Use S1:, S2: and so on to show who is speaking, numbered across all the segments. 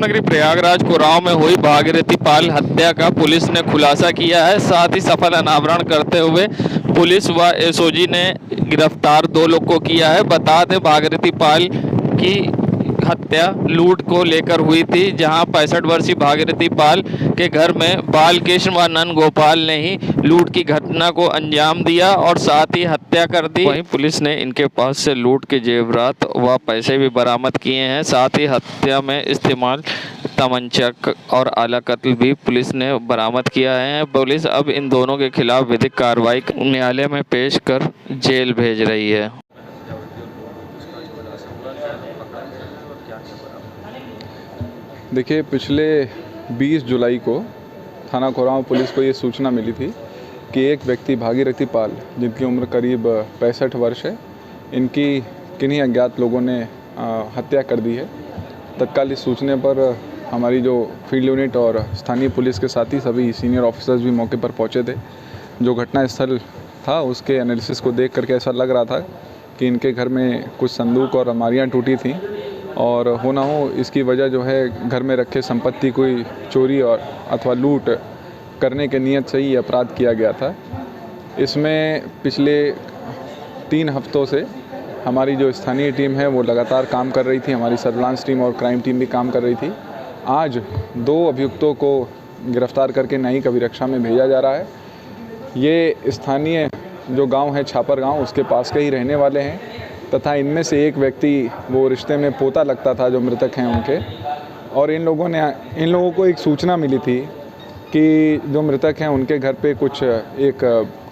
S1: नगरी प्रयागराज कुराव में हुई भागीरथी पाल हत्या का पुलिस ने खुलासा किया है। साथ ही सफल अनावरण करते हुए पुलिस व एसओजी ने गिरफ्तार 2 लोग को किया है। बता दें भागीरथी पाल की हत्या लूट को लेकर हुई थी, जहां 65 वर्षीय भागीरथी पाल के घर में बालकृष्ण व नंद गोपाल ने ही लूट की घटना को अंजाम दिया और साथ ही हत्या कर दी। वहीं पुलिस ने इनके पास से लूट के जेवरात व पैसे भी बरामद किए हैं। साथ ही हत्या में इस्तेमाल तमंचा और आला कत्ल भी पुलिस ने बरामद किया है। पुलिस अब इन दोनों के खिलाफ विधिक कार्रवाई न्यायालय में पेश कर जेल भेज रही है।
S2: देखिए, पिछले 20 जुलाई को थाना कोराव पुलिस को ये सूचना मिली थी कि एक व्यक्ति भागीरथी पाल, जिनकी उम्र करीब 65 वर्ष है, इनकी किन्हीं अज्ञात लोगों ने हत्या कर दी है। तत्काल इस सूचना पर हमारी जो फील्ड यूनिट और स्थानीय पुलिस के साथ ही सभी सीनियर ऑफिसर्स भी मौके पर पहुंचे थे। जो घटनास्थल था उसके एनालिसिस को देख करके ऐसा लग रहा था कि इनके घर में कुछ संदूक और अलमारियाँ टूटी थीं और हो ना हो इसकी वजह जो है घर में रखे संपत्ति कोई चोरी और अथवा लूट करने के नियत से ही अपराध किया गया था। इसमें पिछले 3 हफ्तों से हमारी जो स्थानीय टीम है वो लगातार काम कर रही थी। हमारी सर्विलांस टीम और क्राइम टीम भी काम कर रही थी। आज 2 अभियुक्तों को गिरफ्तार करके न्यायिक अभिरक्षा में भेजा जा रहा है। ये स्थानीय जो गांव है छापर गांव, उसके पास के ही रहने वाले हैं तथा इनमें से एक व्यक्ति वो रिश्ते में पोता लगता था जो मृतक हैं उनके। और इन लोगों को एक सूचना मिली थी कि जो मृतक हैं उनके घर पे कुछ एक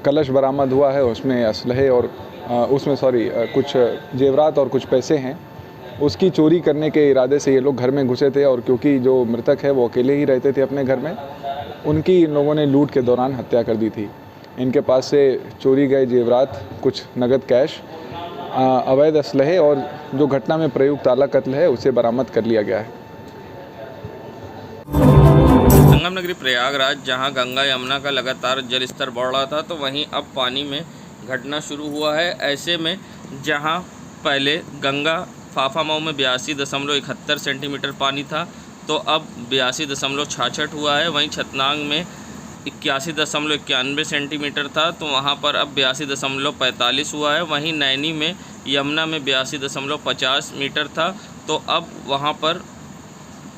S2: कलश बरामद हुआ है, उसमें असलहे और कुछ जेवरात और कुछ पैसे हैं। उसकी चोरी करने के इरादे से ये लोग घर में घुसे थे और क्योंकि जो मृतक है वो अकेले ही रहते थे अपने घर में, उनकी इन लोगों ने लूट के दौरान हत्या कर दी थी। इनके पास से चोरी गए जेवरात, कुछ नगद कैश, अवैध असलहे और जो घटना में प्रयुक्त आला कत्ल है उसे बरामद कर लिया गया है।
S1: संगम नगरी प्रयागराज, जहां गंगा यमुना का लगातार जल स्तर बढ़ रहा था, तो वहीं अब पानी में घटना शुरू हुआ है। ऐसे में जहां पहले गंगा फाफामऊ में 82.71 सेंटीमीटर पानी था, तो अब 82.66 हुआ है। वहीं छतनांग में 81.91 सेंटीमीटर था, तो वहाँ पर अब 82.45 हुआ है। वहीं नैनी में यमुना में 82.50 मीटर था, तो अब वहाँ पर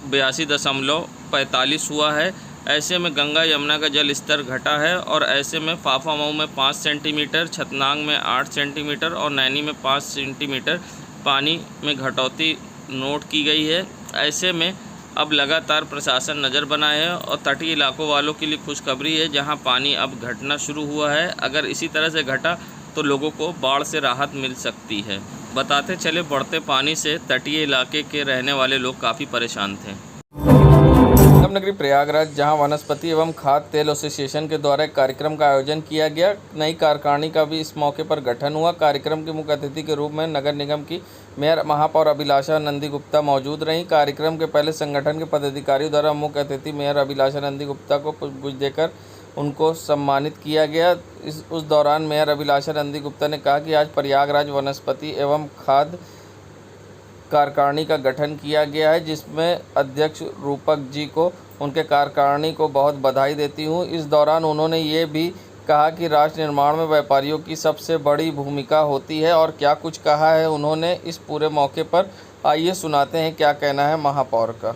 S1: 82.45 हुआ है। ऐसे में गंगा यमुना का जल स्तर घटा है और ऐसे में फाफामऊ में 5 सेंटीमीटर, छतनांग में 8 सेंटीमीटर और नैनी में 5 सेंटीमीटर पानी में घटौती नोट की गई है। ऐसे में अब लगातार प्रशासन नज़र बनाए है और तटीय इलाकों वालों के लिए खुशखबरी है, जहां पानी अब घटना शुरू हुआ है। अगर इसी तरह से घटा तो लोगों को बाढ़ से राहत मिल सकती है। बताते चले, बढ़ते पानी से तटीय इलाके के रहने वाले लोग काफ़ी परेशान थे। संगम नगरी प्रयागराज, जहां वनस्पति एवं खाद्य तेल एसोसिएशन के द्वारा एक कार्यक्रम का आयोजन किया गया। नई कार्यकारिणी का भी इस मौके पर गठन हुआ। कार्यक्रम के मुख्य अतिथि के रूप में नगर निगम की मेयर महापौर अभिलाषा नंदी गुप्ता मौजूद रहीं। कार्यक्रम के पहले संगठन के पदाधिकारियों द्वारा मुख्य अतिथि मेयर अभिलाषा नंदी गुप्ता को पुष्पगुच्छ देकर उनको सम्मानित किया गया। उस दौरान मेयर अभिलाषा नंदी गुप्ता ने कहा कि आज प्रयागराज वनस्पति एवं खाद्य कार्यकारिणी का गठन किया गया है, जिसमें अध्यक्ष रूपक जी को उनके कार्यकारिणी को बहुत बधाई देती हूँ। इस दौरान उन्होंने ये भी कहा कि राष्ट्र निर्माण में व्यापारियों की सबसे बड़ी भूमिका होती है और क्या कुछ कहा है उन्होंने इस पूरे मौके पर। आइए सुनाते हैं क्या कहना है महापौर का।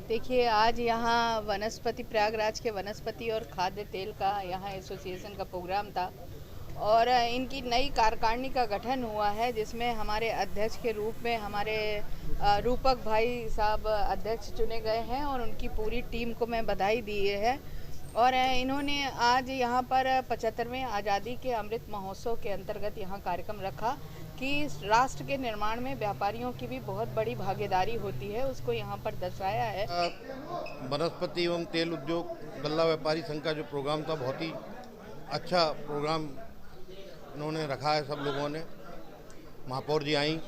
S3: देखिए, आज यहाँ वनस्पति प्रयागराज के वनस्पति और खाद्य तेल का यहाँ एसोसिएशन का प्रोग्राम था और इनकी नई कार्यकारिणी का गठन हुआ है, जिसमें हमारे अध्यक्ष के रूप में हमारे रूपक भाई साहब अध्यक्ष चुने गए हैं और उनकी पूरी टीम को मैं बधाई दी है। और इन्होंने आज यहाँ पर 75वें आज़ादी के अमृत महोत्सव के अंतर्गत यहाँ कार्यक्रम रखा कि राष्ट्र के निर्माण में व्यापारियों की भी बहुत बड़ी भागीदारी होती है, उसको यहाँ पर दर्शाया है।
S4: वनस्पति एवं तेल उद्योग गल्ला व्यापारी संघ का जो प्रोग्राम था, बहुत ही अच्छा प्रोग्राम उन्होंने रखा है। सब लोगों ने, महापौर जी आई,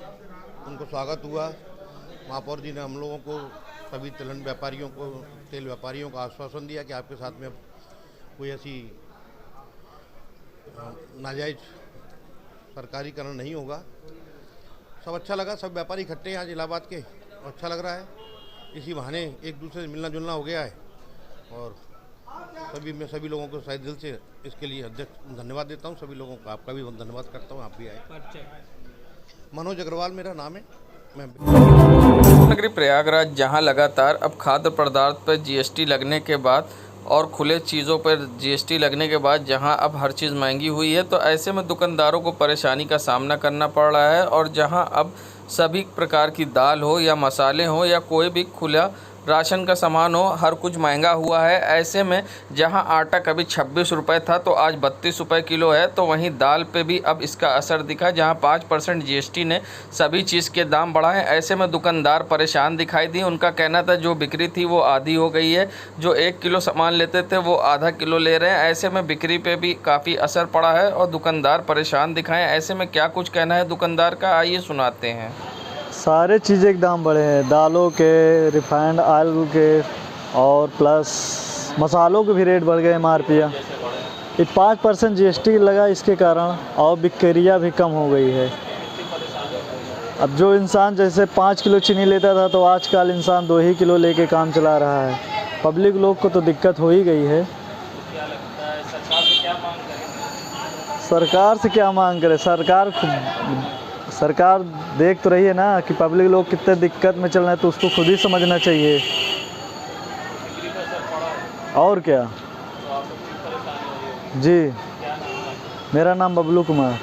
S4: उनको स्वागत हुआ। महापौर जी ने हम लोगों को, सभी तिलहन व्यापारियों को, तेल व्यापारियों को आश्वासन दिया कि आपके साथ में कोई ऐसी नाजायज सरकारीकरण नहीं होगा। सब अच्छा लगा। सब व्यापारी इकट्ठे हैं आज इलाहाबाद के, अच्छा लग रहा है। इसी बहाने एक दूसरे से मिलना जुलना हो गया है और मैं सभी लोगों को शायद दिल से इसके लिए अध्यक्ष धन्यवाद देता हूँ। सभी लोगों का आपका भी धन्यवाद करता हूँ, आप भी आए। मनोज अग्रवाल मेरा नाम है। मैं
S1: नगरी प्रयागराज जहां लगातार अब खाद्य पदार्थ पर जीएसटी लगने के बाद और खुले चीज़ों पर जीएसटी लगने के बाद जहां अब हर चीज़ महंगी हुई है, तो ऐसे में दुकानदारों को परेशानी का सामना करना पड़ रहा है। और जहां अब सभी प्रकार की दाल हो या मसाले हो या कोई भी खुला राशन का सामान हो, हर कुछ महंगा हुआ है। ऐसे में जहां आटा कभी 26 रुपये था तो आज 32 रुपये किलो है, तो वहीं दाल पे भी अब इसका असर दिखा, जहां 5% जीएसटी ने सभी चीज़ के दाम बढ़ाए। ऐसे में दुकानदार परेशान दिखाई दी। उनका कहना था जो बिक्री थी वो आधी हो गई है, जो 1 किलो सामान लेते थे वो आधा किलो ले रहे हैं। ऐसे में बिक्री पे भी काफ़ी असर पड़ा है और दुकानदार परेशान दिखाएँ। ऐसे में क्या कुछ कहना है दुकानदार का, आइए सुनाते हैं।
S5: सारे चीज़ें के दाम बढ़े हैं, दालों के, रिफाइंड ऑयल के और प्लस मसालों के भी रेट बढ़ गए। MRP ये 5% जीएसटी लगा, इसके कारण और बिक्रियाँ भी कम हो गई है। अब जो इंसान जैसे 5 किलो चीनी लेता था तो आजकल इंसान 2 ही किलो लेके काम चला रहा है। पब्लिक लोग को तो दिक्कत हो ही गई है। सरकार से क्या मांग करे? सरकार देख तो रही है ना कि पब्लिक लोग कितने दिक्कत में चल रहे हैं, तो उसको खुद ही समझना चाहिए। और क्या जी, मेरा नाम बबलू कुमार।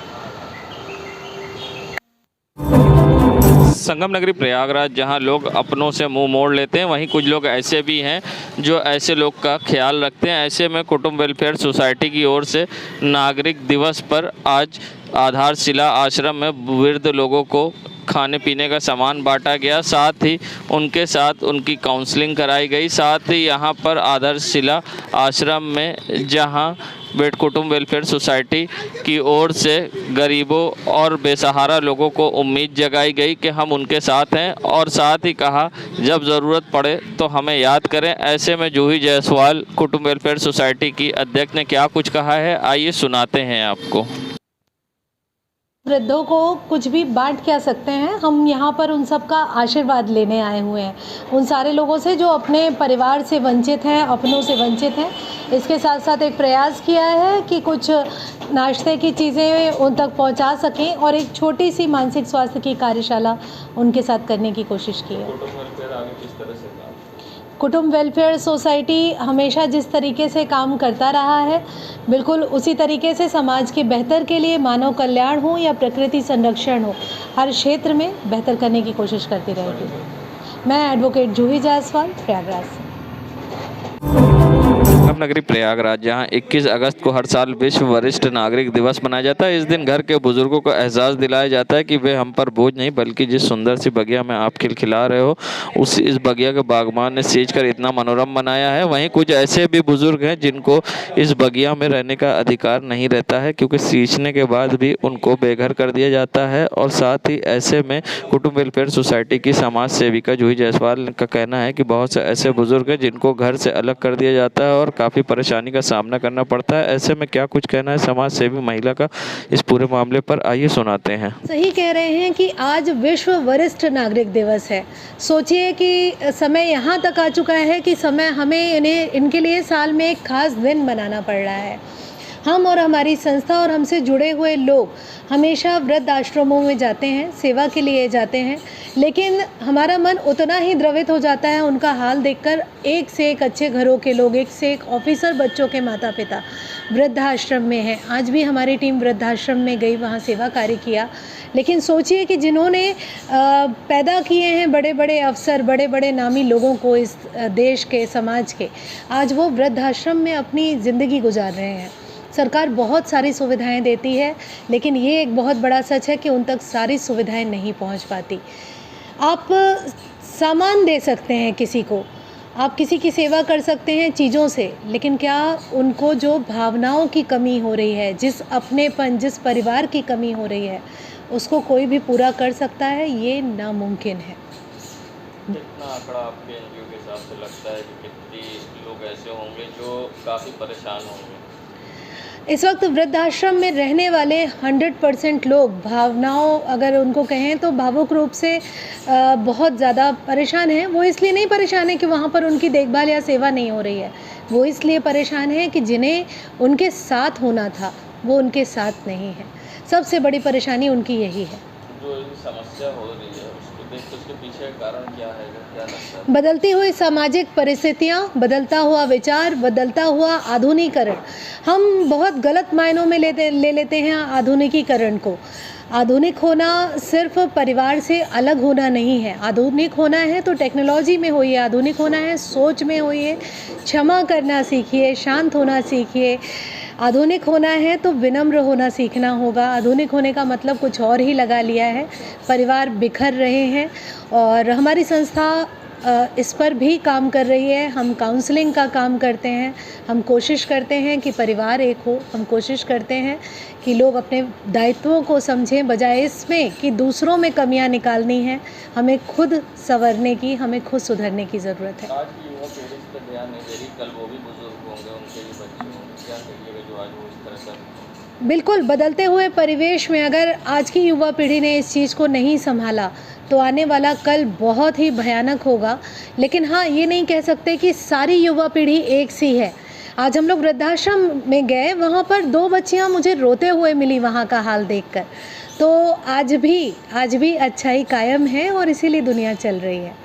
S1: संगम नगरी प्रयागराज जहां लोग अपनों से मुंह मोड़ लेते हैं, वहीं कुछ लोग ऐसे भी हैं जो ऐसे लोग का ख्याल रखते हैं। ऐसे में कुटुंब वेलफेयर सोसाइटी की ओर से नागरिक दिवस पर आज आधारशिला आश्रम में वृद्ध लोगों को खाने पीने का सामान बांटा गया, साथ ही उनके साथ उनकी काउंसलिंग कराई गई। साथ ही यहाँ पर आधारशिला आश्रम में जहाँ बेड कुटुंब वेलफेयर सोसाइटी की ओर से गरीबों और बेसहारा लोगों को उम्मीद जगाई गई कि हम उनके साथ हैं, और साथ ही कहा जब ज़रूरत पड़े तो हमें याद करें। ऐसे में जूही जायसवाल कुटुंब वेलफेयर सोसाइटी की अध्यक्ष ने क्या कुछ कहा है, आइए सुनाते हैं आपको।
S6: वृद्धों को कुछ भी बांट क्या सकते हैं, हम यहाँ पर उन सब का आशीर्वाद लेने आए हुए हैं, उन सारे लोगों से जो अपने परिवार से वंचित हैं, अपनों से वंचित हैं। इसके साथ साथ एक प्रयास किया है कि कुछ नाश्ते की चीज़ें उन तक पहुँचा सकें और एक छोटी सी मानसिक स्वास्थ्य की कार्यशाला उनके साथ करने की कोशिश की है। कुटुंब वेलफेयर सोसाइटी हमेशा जिस तरीके से काम करता रहा है, बिल्कुल उसी तरीके से समाज के बेहतर के लिए, मानव कल्याण हो या प्रकृति संरक्षण हो, हर क्षेत्र में बेहतर करने की कोशिश करती रहेगी। मैं एडवोकेट जूही जायसवाल, प्रयागराज से।
S1: संगम नगरी प्रयागराज जहां 21 अगस्त को हर साल विश्व वरिष्ठ नागरिक दिवस मनाया जाता है। इस दिन घर के बुजुर्गों को एहसास दिलाया जाता है कि वे हम पर बोझ नहीं, बल्कि जिस सुंदर सी बगिया में आप खिलखिला रहे हो, इस बगिया के बागबान ने सींचकर इतना मनोरम बनाया है। वहीं कुछ ऐसे भी बुजुर्ग हैं जिनको इस बगिया में रहने का अधिकार नहीं रहता है, क्योंकि सींचने के बाद भी उनको बेघर कर दिया जाता है। और साथ ही ऐसे में कुटुंब वेलफेयर सोसाइटी की समाज सेविका जूही जायसवाल का कहना है कि बहुत से ऐसे बुजुर्ग हैं जिनको घर से अलग कर दिया जाता है और काफ़ी परेशानी का सामना करना पड़ता है। ऐसे में क्या कुछ कहना है समाज सेवी महिला का इस पूरे मामले पर, आइए सुनाते हैं।
S6: सही कह रहे हैं कि आज विश्व वरिष्ठ नागरिक दिवस है। सोचिए कि समय यहाँ तक आ चुका है कि समय हमें इनके लिए साल में एक खास दिन मनाना पड़ रहा है। हम और हमारी संस्था और हमसे जुड़े हुए लोग हमेशा वृद्ध आश्रमों में जाते हैं, सेवा के लिए जाते हैं, लेकिन हमारा मन उतना ही द्रवित हो जाता है उनका हाल देखकर। एक से एक अच्छे घरों के लोग, एक से एक ऑफिसर बच्चों के माता पिता वृद्धाश्रम में हैं। आज भी हमारी टीम वृद्धाश्रम में गई, वहाँ सेवा कार्य किया। लेकिन सोचिए कि जिन्होंने पैदा किए हैं बड़े बड़े अफसर, बड़े बड़े नामी लोगों को इस देश के, समाज के, आज वो वृद्धाश्रम में अपनी ज़िंदगी गुजार रहे हैं। सरकार बहुत सारी सुविधाएं देती है, लेकिन ये एक बहुत बड़ा सच है कि उन तक सारी सुविधाएं नहीं पहुंच पाती। आप सामान दे सकते हैं किसी को, आप किसी की सेवा कर सकते हैं चीज़ों से, लेकिन क्या उनको जो भावनाओं की कमी हो रही है, जिस अपनेपन, जिस परिवार की कमी हो रही है, उसको कोई भी पूरा कर सकता है? ये नामुमकिन है।
S1: कितना आंकड़ा आपके एनजीओ के हिसाब से लगता है कि कितने लोग ऐसे होंगे जो काफ़ी परेशान होंगे?
S6: इस वक्त वृद्धाश्रम में रहने वाले 100% लोग भावनाओं अगर उनको कहें तो भावुक रूप से बहुत ज़्यादा परेशान हैं। वो इसलिए नहीं परेशान है कि वहाँ पर उनकी देखभाल या सेवा नहीं हो रही है, वो इसलिए परेशान है कि जिन्हें उनके साथ होना था वो उनके साथ नहीं है। सबसे बड़ी परेशानी उनकी यही है।
S1: जो ये समस्या हो रही है उसके पीछे कारण क्या है, क्या लगता है?
S6: बदलती हुई सामाजिक परिस्थितियाँ, बदलता हुआ विचार, बदलता हुआ आधुनिकीकरण। हम बहुत गलत मायनों में ले लेते हैं आधुनिकीकरण को। आधुनिक होना सिर्फ परिवार से अलग होना नहीं है। आधुनिक होना है तो टेक्नोलॉजी में होइए, आधुनिक होना है सोच में होइए, क्षमा करना सीखिए, शांत होना सीखिए। आधुनिक होना है तो विनम्र होना सीखना होगा। आधुनिक होने का मतलब कुछ और ही लगा लिया है। परिवार बिखर रहे हैं और हमारी संस्था इस पर भी काम कर रही है। हम काउंसलिंग का काम करते हैं, हम कोशिश करते हैं कि परिवार एक हो, हम कोशिश करते हैं कि लोग अपने दायित्वों को समझें, बजाय इसमें कि दूसरों में कमियां निकालनी है। हमें खुद संवरने की, हमें खुद सुधरने की ज़रूरत है।
S1: आज की युवा पीढ़ी इस पर ध्यान नहीं दे रही, कल वो भी बुजुर्ग होंगे, उनके भी बच्चे होंगे, क्या कहिएगा जो आज वो इस तरह का?
S6: बिल्कुल, बदलते हुए परिवेश में अगर आज की युवा पीढ़ी ने इस चीज़ को नहीं संभाला तो आने वाला कल बहुत ही भयानक होगा। लेकिन हाँ, ये नहीं कह सकते कि सारी युवा पीढ़ी एक सी है। आज हम लोग वृद्धाश्रम में गए, वहाँ पर 2 बच्चियाँ मुझे रोते हुए मिली वहाँ का हाल देखकर। तो आज भी अच्छाई कायम है और इसीलिए दुनिया चल रही है।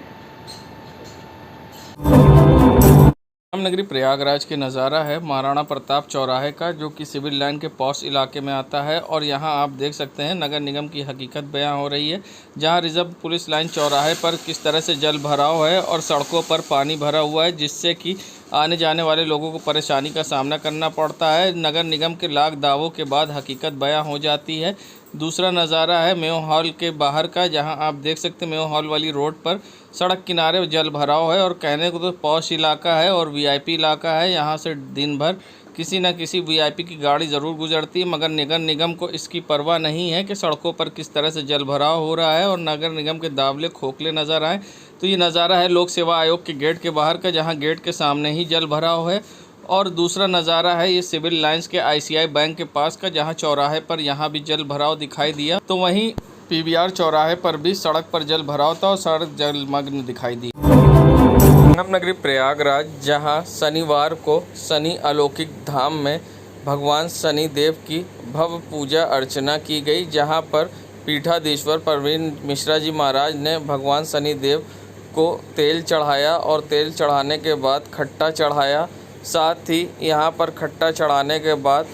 S1: रामनगरी प्रयागराज के नज़ारा है महाराणा प्रताप चौराहे का, जो कि सिविल लाइन के पॉश इलाके में आता है। और यहाँ आप देख सकते हैं नगर निगम की हकीकत बयां हो रही है, जहाँ रिजर्व पुलिस लाइन चौराहे पर किस तरह से जल भराव है और सड़कों पर पानी भरा हुआ है, जिससे कि आने जाने वाले लोगों को परेशानी का सामना करना पड़ता है। नगर निगम के लाख दावों के बाद हकीकत बयां हो जाती है। दूसरा नज़ारा है मेयो हॉल के बाहर का, जहां आप देख सकते हैं मेयो हॉल वाली रोड पर सड़क किनारे जल भराव है और कहने को तो पॉश इलाका है और वीआईपी इलाका है। यहां से दिन भर किसी न किसी वीआईपी की गाड़ी ज़रूर गुजरती है, मगर नगर निगम को इसकी परवाह नहीं है कि सड़कों पर किस तरह से जल भराव हो रहा है और नगर निगम के दावले खोखले नज़र आए। तो ये नज़ारा है लोक सेवा आयोग के गेट के बाहर का, जहाँ गेट के सामने ही जल भराव है। और दूसरा नज़ारा है ये सिविल लाइंस के आईसीआई बैंक के पास का, जहां चौराहे पर यहाँ भी जल भराव दिखाई दिया। तो वहीं पीवीआर चौराहे पर भी सड़क पर जल भराव था और सड़क जलमग्न दिखाई दी। रामनगरी प्रयागराज, जहां शनिवार को शनि अलौकिक धाम में भगवान शनि देव की भव्य पूजा अर्चना की गई, जहां पर पीठाधीश्वर प्रवीण मिश्रा जी महाराज ने भगवान शनि देव को तेल चढ़ाया और तेल चढ़ाने के बाद खट्टा चढ़ाया। साथ ही यहाँ पर खट्टा चढ़ाने के बाद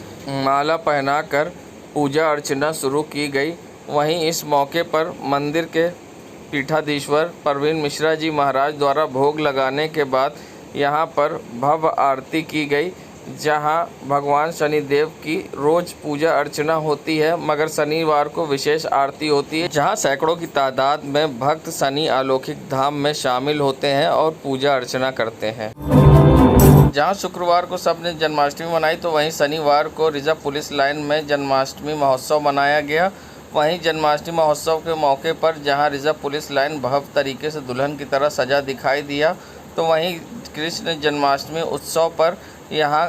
S1: माला पहनाकर पूजा अर्चना शुरू की गई। वहीं इस मौके पर मंदिर के पीठाधीश्वर प्रवीण मिश्रा जी महाराज द्वारा भोग लगाने के बाद यहाँ पर भव्य आरती की गई, जहाँ भगवान शनि देव की रोज़ पूजा अर्चना होती है, मगर शनिवार को विशेष आरती होती है, जहाँ सैकड़ों की तादाद में भक्त शनि अलौकिक धाम में शामिल होते हैं और पूजा अर्चना करते हैं। जहां शुक्रवार को सबने जन्माष्टमी मनाई, तो वहीं शनिवार को रिजर्व पुलिस लाइन में जन्माष्टमी महोत्सव मनाया गया। वहीं जन्माष्टमी महोत्सव के मौके पर जहां रिजर्व पुलिस लाइन भव्य तरीके से दुल्हन की तरह सजा दिखाई दिया, तो वहीं कृष्ण जन्माष्टमी उत्सव पर यहां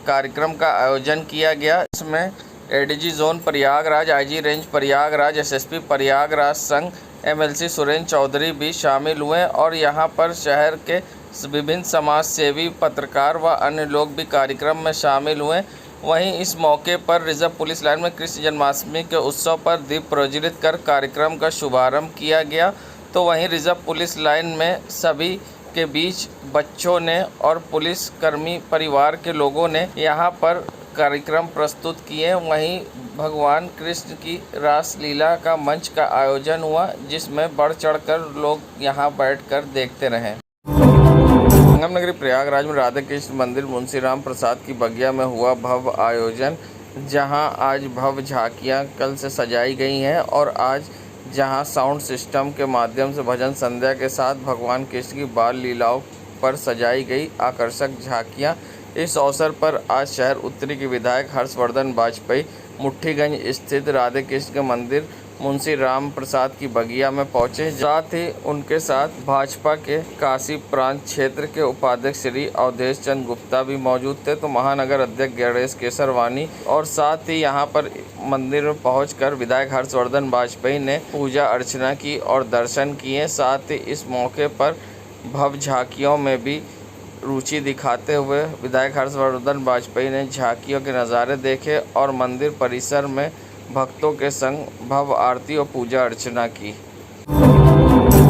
S1: कार्यक्रम का आयोजन किया गया। इसमें ADG zone Prayagraj, IG range Prayagraj, SSP Prayagraj संघ एमएलसी सुरेंद्र चौधरी भी शामिल हुए और यहां पर शहर के विभिन्न समाज सेवी, पत्रकार व अन्य लोग भी कार्यक्रम में शामिल हुए। वहीं इस मौके पर रिजर्व पुलिस लाइन में कृष्ण जन्माष्टमी के उत्सव पर दीप प्रज्वलित कर कार्यक्रम का शुभारंभ किया गया। तो वहीं रिजर्व पुलिस लाइन में सभी के बीच बच्चों ने और पुलिस कर्मी परिवार के लोगों ने यहाँ पर कार्यक्रम प्रस्तुत किए। वहीं भगवान कृष्ण की रासलीला का मंच का आयोजन हुआ, जिसमें बढ़ चढ़कर लोग यहाँ बैठकर देखते रहे। रामनगरी प्रयागराज में राधा कृष्ण मंदिर मुंशी राम प्रसाद की बगिया में हुआ भव्य आयोजन, जहां आज भव्य झांकियां कल से सजाई गई हैं और आज जहां साउंड सिस्टम के माध्यम से भजन संध्या के साथ भगवान कृष्ण की बाल लीलाओं पर सजाई गई आकर्षक झांकियां। इस अवसर पर आज शहर उत्तरी के विधायक हर्षवर्धन वाजपेयी मुट्ठीगंज स्थित राधे कृष्ण के मंदिर मुंशी राम प्रसाद की बगिया में पहुंचे। साथ ही उनके साथ भाजपा के काशी प्रांत क्षेत्र के उपाध्यक्ष श्री अवधेश चंद्र गुप्ता भी मौजूद थे, तो महानगर अध्यक्ष गणेश केसरवानी और साथ ही यहां पर मंदिर में पहुंचकर विधायक हर्षवर्धन वाजपेयी ने पूजा अर्चना की और दर्शन किए। साथ ही इस मौके पर भव्य झांकियों में भी रुचि दिखाते हुए विधायक हर्षवर्धन वाजपेयी ने झांकियों के नज़ारे देखे और मंदिर परिसर में भक्तों के संग भव्य आरती और पूजा अर्चना की।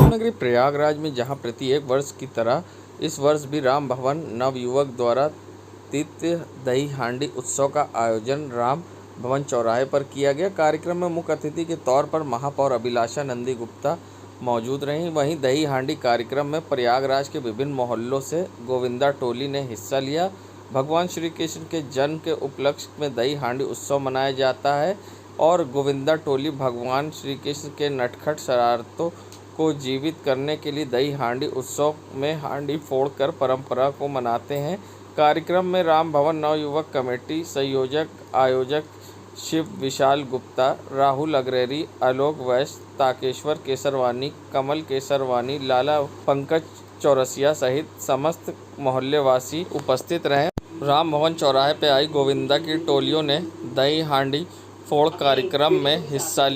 S1: नगरी प्रयागराज में जहां प्रत्येक वर्ष की तरह इस वर्ष भी राम भवन नवयुवक द्वारा तृतीय दही हांडी उत्सव का आयोजन राम भवन चौराहे पर किया गया। कार्यक्रम में मुख्य अतिथि के तौर पर महापौर अभिलाषा नंदी गुप्ता मौजूद रहीं। वहीं दही हांडी कार्यक्रम में प्रयागराज के विभिन्न मोहल्लों से गोविंदा टोली ने हिस्सा लिया। भगवान श्री कृष्ण के जन्म के उपलक्ष्य में दही हांडी उत्सव मनाया जाता है और गोविंदा टोली भगवान श्री कृष्ण के नटखट शरारतों को जीवित करने के लिए दही हांडी उत्सव में हांडी फोड़कर परंपरा को मनाते हैं। कार्यक्रम में राम भवन नवयुवक कमेटी संयोजक आयोजक शिव विशाल गुप्ता, राहुल अग्रेरी, आलोक वैश्य, ताकेश्वर केसरवानी, कमल केसरवानी, लाला पंकज चौरसिया सहित समस्त मोहल्लेवासी उपस्थित रहे। राम भवन चौराहे पर आई गोविंदा की टोलियों ने दही हांडी फोड़ कार्यक्रम में हिस्सा लिया।